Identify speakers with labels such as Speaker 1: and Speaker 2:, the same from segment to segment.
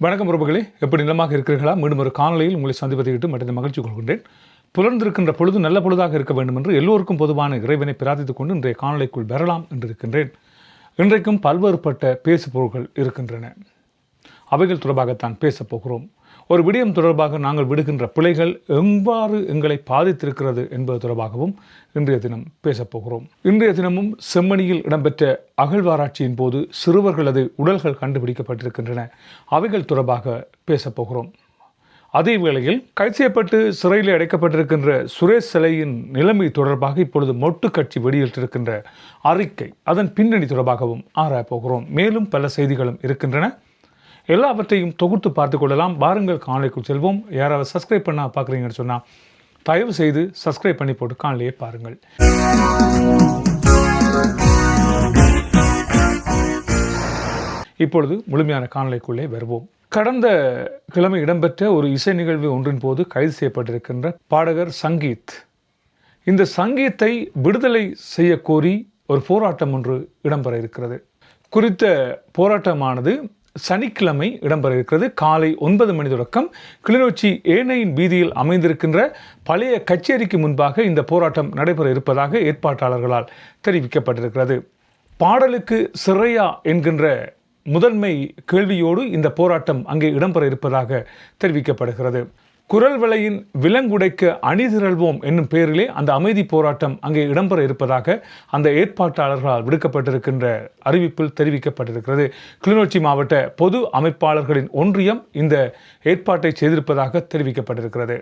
Speaker 1: வணக்கம் உறவுகளே, எப்படி நிலமாக இருக்கிறீர்களா? மீண்டும் ஒரு காணொலியில் உங்களை சந்திப்பதையிட்டு மற்ற மகிழ்ச்சி கொள்கின்றேன். புலர்ந்திருக்கின்ற பொழுது நல்ல பொழுதாக இருக்க வேண்டும் என்று எல்லோருக்கும் பொதுவான இறைவனை பிரார்த்தித்துக் கொண்டு இன்றைய காணொலிக்குள் பெறலாம் என்றிருக்கின்றேன். இன்றைக்கும் பல்வேறுபட்ட பேசுபொருள்கள் இருக்கின்றன. அவைகள் தொடர்பாகத்தான் பேசப் போகிறோம். ஒரு விடயம் தொடர்பாக நாங்கள் விடுகின்ற பிழைகள் எவ்வாறு எங்களை பாதித்திருக்கிறது என்பது தொடர்பாகவும் இன்றைய தினம் பேசப்போகிறோம். இன்றைய தினமும் செம்மணியில் இடம்பெற்ற அகழ்வாராய்ச்சியின் போது சிறுவர்களது உடல்கள் கண்டுபிடிக்கப்பட்டிருக்கின்றன. அவைகள் தொடர்பாக பேசப்போகிறோம். அதே வேளையில் கைது செய்யப்பட்டு சிறையில் அடைக்கப்பட்டிருக்கின்ற சுரேஷ் சிலையின் நிலைமை தொடர்பாக இப்பொழுது மொட்டு கட்சி வெளியிட்டிருக்கின்ற அறிக்கை, அதன் பின்னணி தொடர்பாகவும் ஆராயப் போகிறோம். மேலும் பல செய்திகளும் இருக்கின்றன. எல்லாவற்றையும் தொகுத்து பார்த்து கொள்ளலாம். வாருங்கள் காணொலிக்குள் செல்வோம். யாராவது சப்ஸ்கிரைப் பண்ண பார்க்குறீங்கன்னு சொன்னால் தயவு செய்து சப்ஸ்கிரைப் பண்ணி போட்டு காணொலியை பாருங்கள். இப்பொழுது முழுமையான காணொலிக்குள்ளே வருவோம். கடந்த கிழமை இடம்பெற்ற ஒரு இசை நிகழ்வு ஒன்றின் போது கைது செய்யப்பட்டிருக்கின்ற பாடகர் சங்கீத், இந்த சங்கீத்தை விடுதலை செய்ய கோரி ஒரு போராட்டம் ஒன்று இடம்பெற இருக்கிறது. குறித்த போராட்டமானது சனிக்கிழமை இடம்பெற இருக்கிறது. காலை 9 மணி தொடக்கம் கிளிநொச்சி ஏனையின் வீதியில் அமைந்திருக்கின்ற பழைய கச்சேரிக்கு முன்பாக இந்த போராட்டம் நடைபெற இருப்பதாக ஏற்பாட்டாளர்களால் தெரிவிக்கப்பட்டிருக்கிறது. பாடலுக்கு சிறையா என்கின்ற முதன்மை கேள்வியோடு இந்த போராட்டம் அங்கே இடம்பெற இருப்பதாக தெரிவிக்கப்படுகிறது. குரல் வலையின் விலங்குடைக்க அணிதிரள்வோம் என்னும் பெயரிலே அந்த அமைதி போராட்டம் அங்கே இடம்பெற இருப்பதாக அந்த ஏற்பாட்டாளர்களால் விடுக்கப்பட்டிருக்கின்ற அறிவிப்பில் தெரிவிக்கப்பட்டிருக்கிறது. கிளிநொச்சி மாவட்ட பொது அமைப்பாளர்களின் ஒன்றியம் இந்த ஏற்பாட்டை செய்திருப்பதாக தெரிவிக்கப்பட்டிருக்கிறது.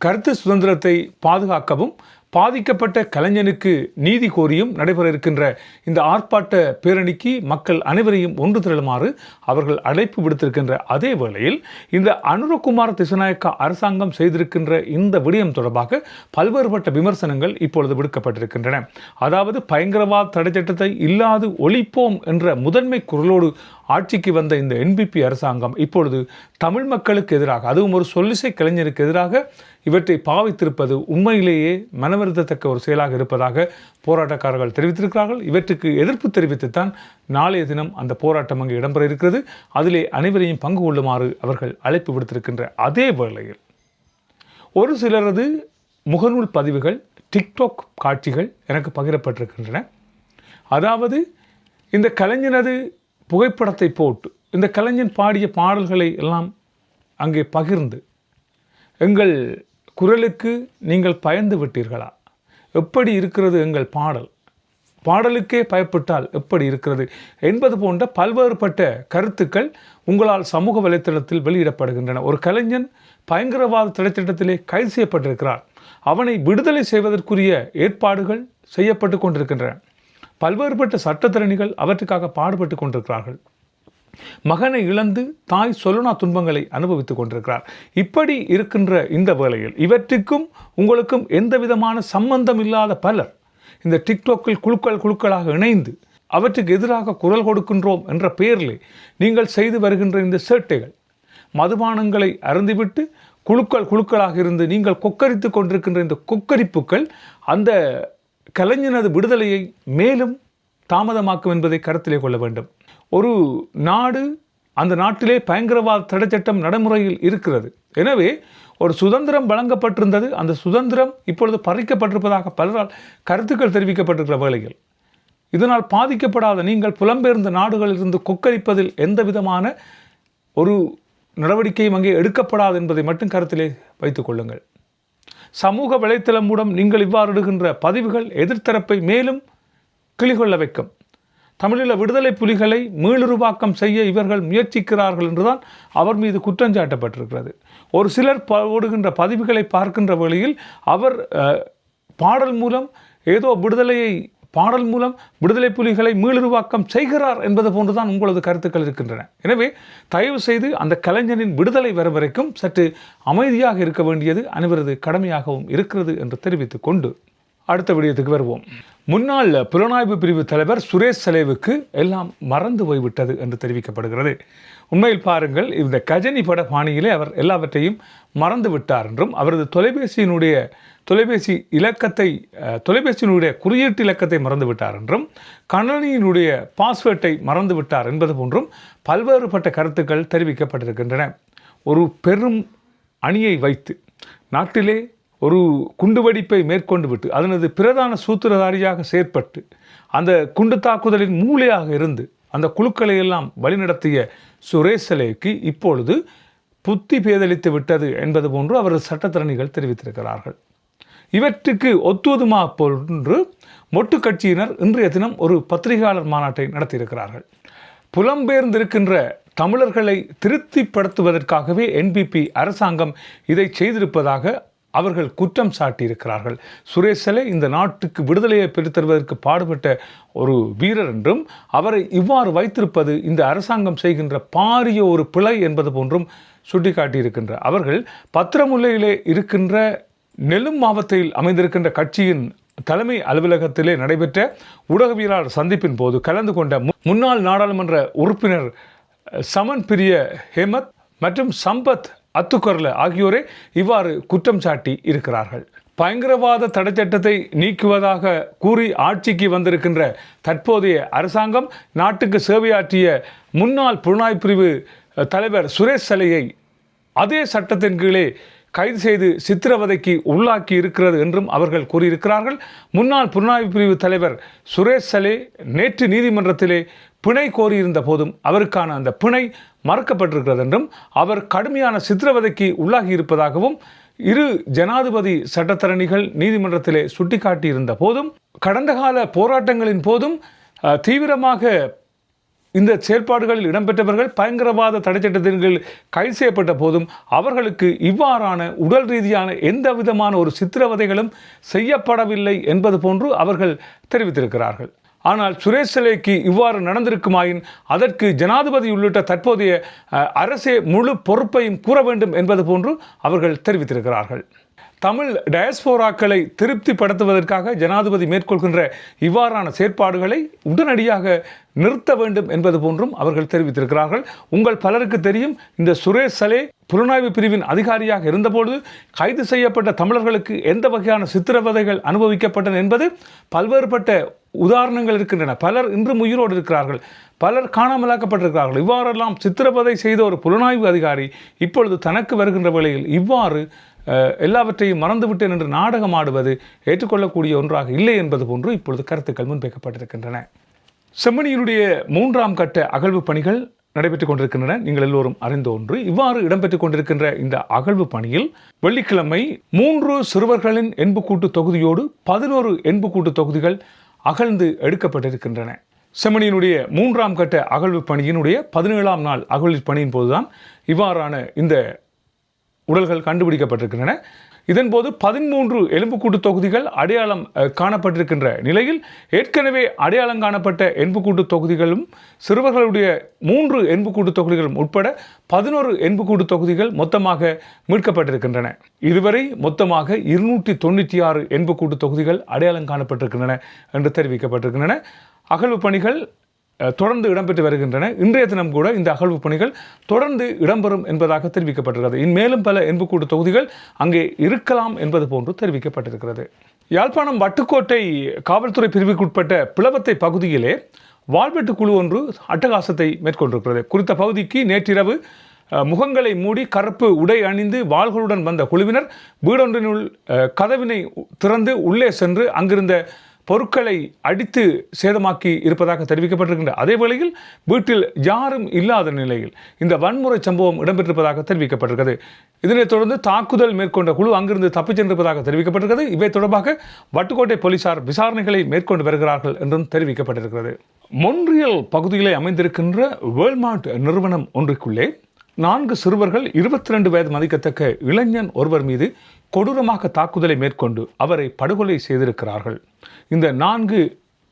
Speaker 1: கருத்து சுதந்திரத்தை பாதுகாக்கவும் பாதிக்கப்பட்ட கலைஞனுக்கு நீதி கோரியும் நடைபெற இருக்கின்ற இந்த ஆர்ப்பாட்ட பேரணிக்கு மக்கள் அனைவரையும் ஒன்று திரளுமாறு அவர்கள் அழைப்பு விடுத்திருக்கின்ற அதே வேளையில் இந்த அனுரகுமார திசாநாயக்கா அரசாங்கம் செய்திருக்கின்ற இந்த விடயம் தொடர்பாக பல்வேறுபட்ட விமர்சனங்கள் இப்பொழுது விடுக்கப்பட்டிருக்கின்றன. அதாவது பயங்கரவாத தடை சட்டத்தை இல்லாது ஒழிப்போம் என்ற முதன்மை குரலோடு ஆட்சிக்கு வந்த இந்த என்பிபி அரசாங்கம் இப்பொழுது தமிழ் மக்களுக்கு எதிராக, அதுவும் ஒரு சொல்லிசை கலைஞருக்கு எதிராக இவற்றை பாவித்திருப்பது உண்மையிலேயே மனவருத்தத்தக்க ஒரு செயலாக இருப்பதாக போராட்டக்காரர்கள் தெரிவித்திருக்கிறார்கள். இவற்றுக்கு எதிர்ப்பு தெரிவித்துத்தான் நாளைய தினம் அந்த போராட்டம் அங்கு இடம்பெற இருக்கிறது. அதிலே அனைவரையும் பங்கு கொள்ளுமாறு அவர்கள் அழைப்பு விடுத்திருக்கின்ற அதே வேளையில் ஒரு சிலரது முகநூல் பதிவுகள், டிக்டாக் காட்சிகள் எனக்கு பகிரப்பட்டிருக்கின்றன. அதாவது இந்த கலைஞனது புகைப்படத்தை போட்டு இந்த கலைஞன் பாடிய பாடல்களை எல்லாம் அங்கே பகிர்ந்து, எங்கள் குரலுக்கு நீங்கள் பயந்து விட்டீர்களா? எப்படி இருக்கிறது எங்கள் பாடல்? பாடலுக்கே பயப்பட்டால் எப்படி இருக்கிறது என்பது போன்ற பல்வேறுபட்ட கருத்துக்கள் உங்களால் சமூக வலைத்தளத்தில் வெளியிடப்படுகின்றன. ஒரு கலைஞன் பயங்கரவாத தடைத்திட்டத்திலே கைது செய்யப்பட்டிருக்கிறார். அவனை விடுதலை செய்வதற்குரிய ஏற்பாடுகள் செய்யப்பட்டு கொண்டிருக்கின்றன. பல்வேறுபட்ட சட்டத்தரணிகள் அவற்றுக்காக பாடுபட்டு கொண்டிருக்கிறார்கள். மகனை இழந்து தாய் சொல்லனா துன்பங்களை அனுபவித்துக் கொண்டிருக்கிறார். இப்படி இருக்கின்ற இந்த வேளையில் இவற்றுக்கும் உங்களுக்கும் எந்த விதமான சம்பந்தம் இல்லாத பலர் இந்த டிக்டாக்கில் குழுக்களாக இணைந்து அவற்றுக்கு எதிராக குரல் கொடுக்கின்றோம் என்ற பெயரிலே நீங்கள் செய்து வருகின்ற இந்த சேட்டைகள், மதுபானங்களை அருந்திவிட்டு குழுக்களாக இருந்து நீங்கள் கொக்கரித்து கொண்டிருக்கின்ற இந்த கொக்கரிப்புகள் அந்த கலைஞனது விடுதலையை மேலும் தாமதமாக்கும் என்பதை கருத்திலே கொள்ள வேண்டும். ஒரு நாடு, அந்த நாட்டிலே பயங்கரவாத தடை சட்டம் நடைமுறையில் இருக்கிறது. எனவே ஒரு சுதந்திரம் வழங்கப்பட்டிருந்தது. அந்த சுதந்திரம் இப்பொழுது பறிக்கப்பட்டிருப்பதாக பலரால் கருத்துக்கள் தெரிவிக்கப்பட்டிருக்கிற வேளையில் இதனால் பாதிக்கப்படாத நீங்கள் புலம்பெயர்ந்த நாடுகளிலிருந்து கொக்கரிப்பதில் எந்த விதமான ஒரு நடவடிக்கையும் அங்கே எடுக்கப்படாது என்பதை மட்டும் கருத்திலே வைத்துக் கொள்ளுங்கள். சமூக வலைத்தளம் மூலம் நீங்கள் இவ்வாறு இடுகின்ற பதிவுகள் எதிர்த்தரப்பை மேலும் கிளிகொள்ள வைக்கும். தமிழீழ விடுதலை புலிகளை மீளுருவாக்கம் செய்ய இவர்கள் முயற்சிக்கிறார்கள் என்றுதான் அவர் மீது குற்றஞ்சாட்டப்பட்டிருக்கிறது. ஒரு சிலர் ஓடுகின்ற பதிவுகளை பார்க்கின்ற வேளையில் அவர் பாடல் மூலம் விடுதலை புலிகளை மீளுருவாக்கம் செய்கிறார் என்பது போன்றுதான் உங்களது கருத்துக்கள் இருக்கின்றன. எனவே தயவு செய்து அந்த கலைஞனின் விடுதலை வரும் வரைக்கும் சற்று அமைதியாக இருக்க வேண்டியது அனைவரது கடமையாகவும் இருக்கிறது என்று தெரிவித்துக் கொண்டு அடுத்த விடயத்துக்கு வருவோம். முன்னாள் புலனாய்வு பிரிவு தலைவர் சுரேஷ் சிலைவுக்கு எல்லாம் மறந்து போய்விட்டது என்று தெரிவிக்கப்படுகிறது. உண்மையில் பாருங்கள், இந்த கஜினி பட பாணியிலே அவர் எல்லாவற்றையும் மறந்து விட்டார் என்றும் அவரது தொலைபேசியினுடைய தொலைபேசியினுடைய குறியீட்டு இலக்கத்தை மறந்துவிட்டார் என்றும் கணனியினுடைய பாஸ்வேர்டை மறந்துவிட்டார் என்பது போன்றும் பல்வேறுபட்ட கருத்துக்கள் தெரிவிக்கப்பட்டிருக்கின்றன. ஒரு பெரும் அணியை வைத்து நாட்டிலே ஒரு குண்டுவெடிப்பை மேற்கொண்டு விட்டு அதனது பிரதான சூத்திரதாரியாக செயற்பட்டு அந்த குண்டு தாக்குதலின் மூளையாக இருந்து அந்த குழுக்களை எல்லாம் வழிநடத்திய சுரேசலேக்கு இப்பொழுது புத்தி பேதலித்து விட்டது என்பது போன்று அவரது சட்டத்தரணிகள் தெரிவித்திருக்கிறார்கள். இவற்றுக்கு ஒத்துவதுமா போன்று மொட்டு கட்சியினர் இன்றைய தினம் ஒரு பத்திரிகையாளர் மாநாட்டை நடத்தியிருக்கிறார்கள். புலம்பெயர்ந்திருக்கின்ற தமிழர்களை திருப்திப்படுத்துவதற்காகவே NPP அரசாங்கம் இதை செய்திருப்பதாக அவர்கள் குற்றம் சாட்டியிருக்கிறார்கள். சுரேசலே இந்த நாட்டுக்கு விடுதலையை பெற்றுத்தருவதற்கு பாடுபட்ட ஒரு வீரர் என்றும் அவரை இவ்வாறு வைத்திருப்பது இந்த அரசாங்கம் செய்கின்ற பாரிய ஒரு பிழை என்பது போன்றும் சுட்டிக்காட்டியிருக்கின்ற அவர்கள் பத்திரமுல்லையிலே இருக்கின்ற நெல்லும் மாவட்டத்தில் அமைந்திருக்கின்ற கட்சியின் தலைமை அலுவலகத்திலே நடைபெற்ற ஊடகவியலாளர் சந்திப்பின் போது கலந்து கொண்ட முன்னாள் நாடாளுமன்ற உறுப்பினர் சமன் பிரிய ஹேமத் மற்றும் சம்பத் அத்துக்கர்ல ஆகியோரே இவ்வாறு குற்றம் சாட்டி இருக்கிறார்கள். பயங்கரவாத தடைச்சட்டத்தை நீக்குவதாக கூறி ஆட்சிக்கு வந்திருக்கின்ற தற்போதைய அரசாங்கம் நாட்டுக்கு சேவையாற்றிய முன்னாள் புலனாய்வு பிரிவு தலைவர் சுரேசலேயை அதே சட்டத்தின் கீழே கைது செய்து சித்திரவதைக்கு உள்ளாக்கி இருக்கிறது என்றும் அவர்கள் கூறியிருக்கிறார்கள். முன்னாள் புலனாய்வு பிரிவு தலைவர் சுரேசலே நேற்று நீதிமன்றத்திலே பிணை கோரியிருந்த போதும் அவருக்கான அந்த பிணை மறுக்கப்பட்டிருக்கிறது என்றும் அவர் கடுமையான சித்திரவதைக்கு உள்ளாகி இருப்பதாகவும் இரு ஜனாதிபதி சட்டத்தரணிகள் நீதிமன்றத்திலே சுட்டிக்காட்டியிருந்த போதும் கடந்த கால போராட்டங்களின் போதும் தீவிரமாக இந்த செயல்பாடுகளில் இடம்பெற்றவர்கள் பயங்கரவாத தடைச்சட்டத்தின் கீழ் கைது செய்யப்பட்ட போதும் அவர்களுக்கு இவ்வாறான உடல் ரீதியான எந்த விதமான ஒரு சித்திரவதைகளும் செய்யப்படவில்லை என்பது போன்று அவர்கள் தெரிவித்திருக்கிறார்கள். ஆனால் சுரேசலேக்கு இவ்வாறு நடந்திருக்குமாயின் அதற்கு ஜனாதிபதி உள்ளிட்ட தற்போதைய அரசே முழு பொறுப்பையும் கூற வேண்டும் என்பது போன்று அவர்கள் தெரிவித்திருக்கிறார்கள். தமிழ் டயஸ்போராக்களை திருப்திப்படுத்துவதற்காக ஜனாதிபதி மேற்கொள்கின்ற இவ்வாறான செயற்பாடுகளை உடனடியாக நிறுத்த வேண்டும் என்பது போன்றும் அவர்கள் தெரிவித்திருக்கிறார்கள். உங்கள் பலருக்கு தெரியும், இந்த சுரேசலே புலனாய்வு பிரிவின் அதிகாரியாக இருந்தபோது கைது செய்யப்பட்ட தமிழர்களுக்கு எந்த வகையான சித்திரவதைகள் அனுபவிக்கப்பட்டன என்பது பல்வேறுபட்ட உதாரணங்கள் இருக்கின்றன. பலர் இன்றும் உயிரோடு இருக்கிறார்கள், பலர் காணாமலாக்கப்பட்டிருக்கிறார்கள். இவ்வாறெல்லாம் சித்திரவதை செய்த ஒரு புலனாய்வு அதிகாரி இப்பொழுது தனக்கு வருகின்ற வேளையில் இவ்வாறு எல்லாவற்றையும் மறந்துவிட்டேன் என்று நாடகம் ஆடுவது ஏற்றுக்கொள்ளக்கூடிய ஒன்றாக இல்லை என்பது போன்று இப்பொழுது கருத்துக்கள் முன்வைக்கப்பட்டிருக்கின்றன. செம்மணியினுடைய 3ஆம் கட்ட அகழ்வு பணிகள் நடைபெற்றுக் கொண்டிருக்கின்றன. நீங்கள் எல்லோரும் அறிந்த ஒன்று. இவ்வாறு இடம்பெற்றுக் கொண்டிருக்கின்ற இந்த அகழ்வு பணியில் வெள்ளிக்கிழமை 3 சிறுவர்களின் என்புக்கூட்டு தொகுதியோடு 11 என்புக்கூட்டு தொகுதிகள் அகழ்ந்து எடுக்கப்பட்டிருக்கின்றன. செம்மணியினுடைய 3ஆம் கட்ட அகழ்வு பணியினுடைய 17ஆம் நாள் அகழ்வு பணியின் போதுதான் இவ்வாறான இந்த உடல்கள் கண்டுபிடிக்கப்பட்டிருக்கின்றன. இதன்போது 13 எலும்புக்கூட்டு தொகுதிகள் அடையாளம் காணப்பட்டிருக்கின்ற நிலையில் ஏற்கனவே அடையாளம் காணப்பட்ட எலும்புக்கூட்டு தொகுதிகளும் சிறுவர்களுடைய 3 எலும்புக்கூட்டு தொகுதிகளும் உட்பட 11 எலும்புக்கூட்டு தொகுதிகள் மொத்தமாக மீட்கப்பட்டிருக்கின்றன. இதுவரை மொத்தமாக 296 எலும்புக்கூட்டு தொகுதிகள் அடையாளம் காணப்பட்டிருக்கின்றன என்று தெரிவிக்கப்பட்டிருக்கின்றன. அகழ்வு பணிகள் தொடர்ந்து இடம்பெற்று வருகின்றன. இன்றைய தினம் கூட இந்த அகழ்வு பணிகள் தொடர்ந்து இடம்பெறும் என்பதாக தெரிவிக்கப்பட்டிருக்கிறது. மேலும் பல என்புக்கூட்டு தொகுதிகள் அங்கே இருக்கலாம் என்பது போன்று தெரிவிக்கப்பட்டிருக்கிறது. யாழ்ப்பாணம் வட்டுக்கோட்டை காவல்துறை பிரிவுக்குட்பட்ட பிளவத்தை பகுதியிலே வாள்வெட்டு குழு ஒன்று அட்டகாசத்தை மேற்கொண்டிருக்கிறது. குறித்த பகுதிக்கு நேற்றிரவு முகங்களை மூடி கருப்பு உடை அணிந்து வாள்களுடன் வந்த குழுவினர் வீடொன்றினுள் கதவினை திறந்து உள்ளே சென்று அங்கிருந்த பொருட்களை அடித்து சேதமாக்கி இருப்பதாக தெரிவிக்கப்பட்டிருக்கின்ற அதே வேளையில் வீட்டில் யாரும் இல்லாத நிலையில் இந்த வன்முறை சம்பவம் இடம்பெற்றிருப்பதாக தெரிவிக்கப்பட்டிருக்கிறது. இதனைத் தொடர்ந்து தாக்குதல் மேற்கொண்ட குழு அங்கிருந்து தப்பிச் சென்றிருப்பதாக தெரிவிக்கப்பட்டிருக்கிறது. இவை தொடர்பாக வட்டுக்கோட்டை போலீசார் விசாரணைகளை மேற்கொண்டு வருகிறார்கள் என்றும் தெரிவிக்கப்பட்டிருக்கிறது. மொன்றியல் பகுதியிலே அமைந்திருக்கின்ற வேல்மார்ட் நிறுவனம் ஒன்றுக்குள்ளே 4 சிறுவர்கள் 22 வயது மதிக்கத்தக்க இளைஞன் ஒருவர் மீது கொடூரமாக தாக்குதலை மேற்கொண்டு அவரை படுகொலை செய்திருக்கிறார்கள். இந்த 4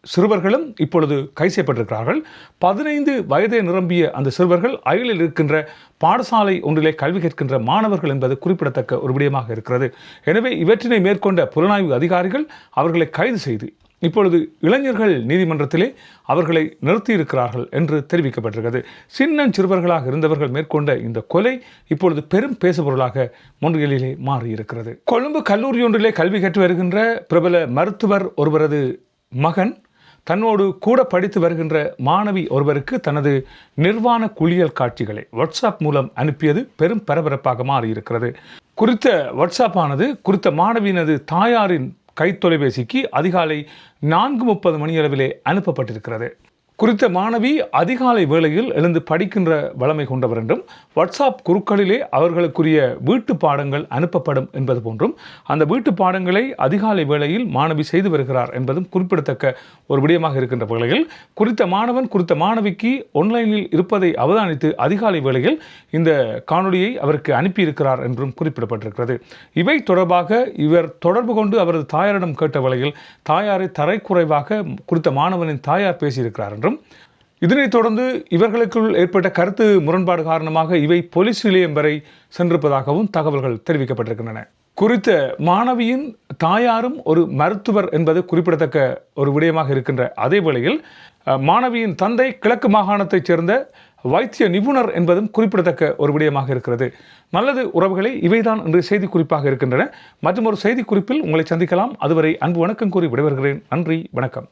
Speaker 1: சிறுவர்களும் இப்பொழுது கைது செய்யப்பட்டிருக்கிறார்கள். 15 வயதை நிரம்பிய அந்த சிறுவர்கள் அயலில் இருக்கின்ற பாடசாலை ஒன்றிலே கல்வி கேட்கின்ற மாணவர்கள் என்பது குறிப்பிடத்தக்க ஒரு விடயமாக இருக்கிறது. எனவே இவற்றினை மேற்கொண்ட புலனாய்வு அதிகாரிகள் அவர்களை கைது செய்து இப்பொழுது இளைஞர்கள் நீதிமன்றத்திலே அவர்களை நிறுத்தியிருக்கிறார்கள் என்று தெரிவிக்கப்பட்டிருக்கிறது. சிறுவர்களாக இருந்தவர்கள் மேற்கொண்ட இந்த கொலை இப்பொழுது பெரும் பேசுபொருளாக மொன்றியலிலே மாறியிருக்கிறது. கொழும்பு கல்லூரி ஒன்றிலே கல்வி கற்று வருகின்ற பிரபல மருத்துவர் ஒருவரது மகன் தன்னோடு கூட படித்து வருகின்ற மாணவி ஒருவருக்கு தனது நிர்வாண குளியல் காட்சிகளை வாட்ஸ்அப் மூலம் அனுப்பியது பெரும் பரபரப்பாக மாறியிருக்கிறது. குறித்த வாட்ஸ்அப் ஆனது குறித்த மாணவியினது தாயாரின் கைத்தொலைபேசிக்கு அதிகாலை 4:30 மணியளவிலே அனுப்பப்பட்டிருக்கிறது. குறித்த மாணவி அதிகாலை வேளையில் எழுந்து படிக்கின்ற வளமை கொண்டவர் என்றும் வாட்ஸ்அப் குறுக்களிலே அவர்களுக்குரிய வீட்டு பாடங்கள் அனுப்பப்படும் என்பது போன்றும் அந்த வீட்டு பாடங்களை அதிகாலை வேளையில் மாணவி செய்து வருகிறார் என்பதும் குறிப்பிடத்தக்க ஒரு விடயமாக இருக்கின்ற வேளையில் குறித்த மாணவன் குறித்த மாணவிக்கு ஆன்லைனில் இருப்பதை அவதானித்து அதிகாலை வேளையில் இந்த காணொலியை அவருக்கு அனுப்பியிருக்கிறார் என்றும் குறிப்பிடப்பட்டிருக்கிறது. இவை தொடர்பாக இவர் தொடர்பு கொண்டு அவரது தாயாரிடம் கேட்ட வேளையில் தாயாரை தரைக்குறைவாக குறித்த மாணவனின் தாயார் பேசியிருக்கிறார் என்றும் இதனைத் தொடர்ந்து இவர்களுக்குள் ஏற்பட்ட கருத்து முரண்பாடு காரணமாக இவை போலீஸ் நிலையம் வரை சென்றிருப்பதாகவும் தகவல்கள் தெரிவிக்கப்பட்டிருக்கின்றன. குறித்த மாணவியின் தாயாரும் ஒரு மருத்துவர் என்பது குறிப்பிடத்தக்க ஒரு விடயமாக இருக்கின்ற அதே வேளையில் மாணவியின் தந்தை கிழக்கு மாகாணத்தைச் சேர்ந்த வைத்திய நிபுணர் என்பதும் குறிப்பிடத்தக்க ஒரு விடயமாக இருக்கிறது. நல்லது உறவுகளை, இவைதான் இன்று செய்தி குறிப்பாக இருக்கின்றன. மற்றும் ஒரு செய்தி குறிப்பில் உங்களை சந்திக்கலாம். அதுவரை அன்பு வணக்கம் கூறி விடைபெறுகிறேன். நன்றி, வணக்கம்.